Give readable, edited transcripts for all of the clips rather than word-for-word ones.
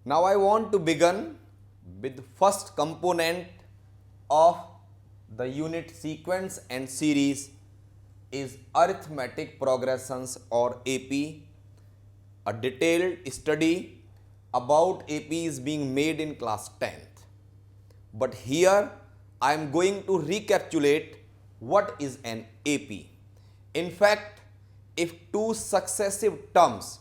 Now I want to begin with the first component of the unit sequence and series is arithmetic progressions or AP. A detailed study about AP is being made in class 10th. But here I am going to recapitulate what is an AP. In fact, if two successive terms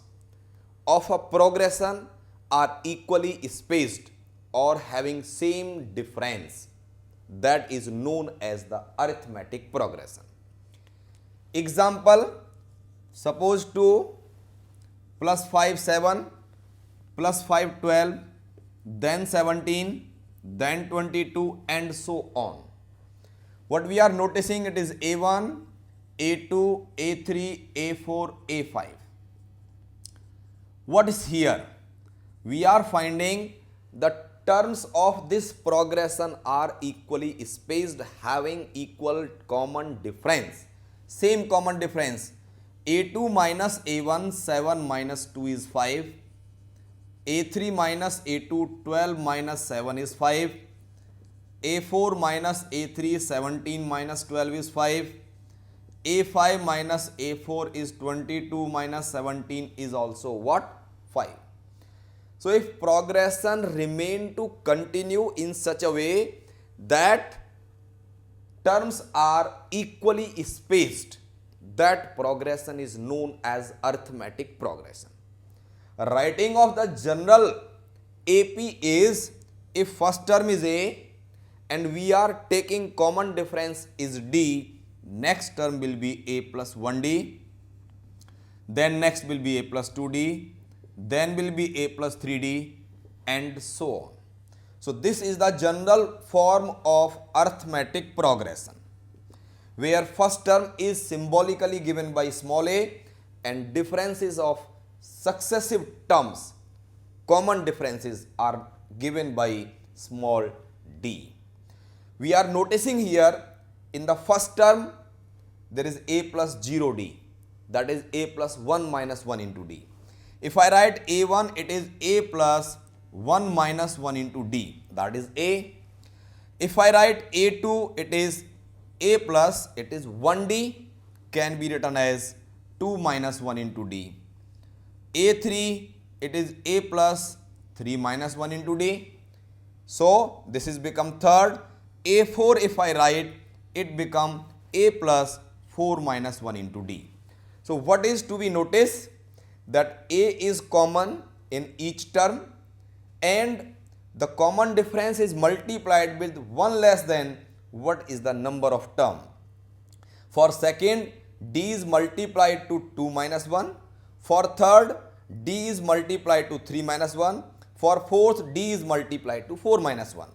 of a progression are equally spaced or having same difference, that is known as the arithmetic progression. Example, suppose 2 plus 5 7 plus 5 12, then 17, then 22 and so on. What we are noticing, it is A1, A2, A3, A4, A5. What is here? We are finding the terms of this progression are equally spaced, having equal common difference. Same common difference. A2 minus A1, 7 minus 2 is 5. A3 minus A2, 12 minus 7 is 5. A4 minus A3, 17 minus 12 is 5. A5 minus A4 is 22 minus 17 is also what? 5. So if progression remain to continue in such a way that terms are equally spaced, that progression is known as arithmetic progression. Writing of the general AP is, if first term is A and we are taking common difference is D, next term will be A plus 1D, then next will be A plus 2D, then will be A plus 3D and so on. So this is the general form of arithmetic progression, where first term is symbolically given by small a and differences of successive terms, common differences are given by small d. We are noticing here in the first term there is a plus 0d, that is a plus 1 minus 1 into d. If I write a1, it is a plus 1 minus 1 into d, that is a. If I write a2, it is a plus, it is 1d, can be written as 2 minus 1 into d. A3, it is a plus 3 minus 1 into d. So this is become third. A4, if I write, it become a plus 4 minus 1 into d. So what is to be noticed? That a is common in each term and the common difference is multiplied with 1 less than what is the number of term. For second, d is multiplied to 2 minus 1. For third, d is multiplied to 3 minus 1. For fourth, d is multiplied to 4 minus 1.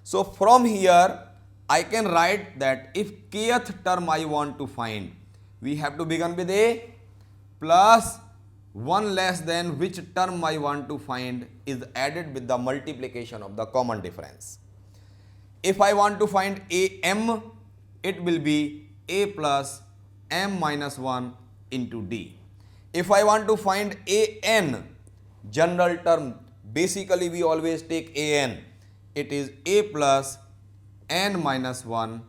So from here, I can write that if kth term I want to find, we have to begin with a plus 1 less than which term I want to find is added with the multiplication of the common difference. If I want to find am, it will be a plus m minus 1 into d. If I want to find an, general term, basically we always take an, it is a plus n minus 1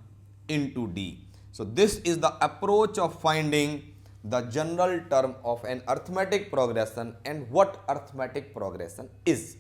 into d. So this is the approach of finding the general term of an arithmetic progression and what arithmetic progression is.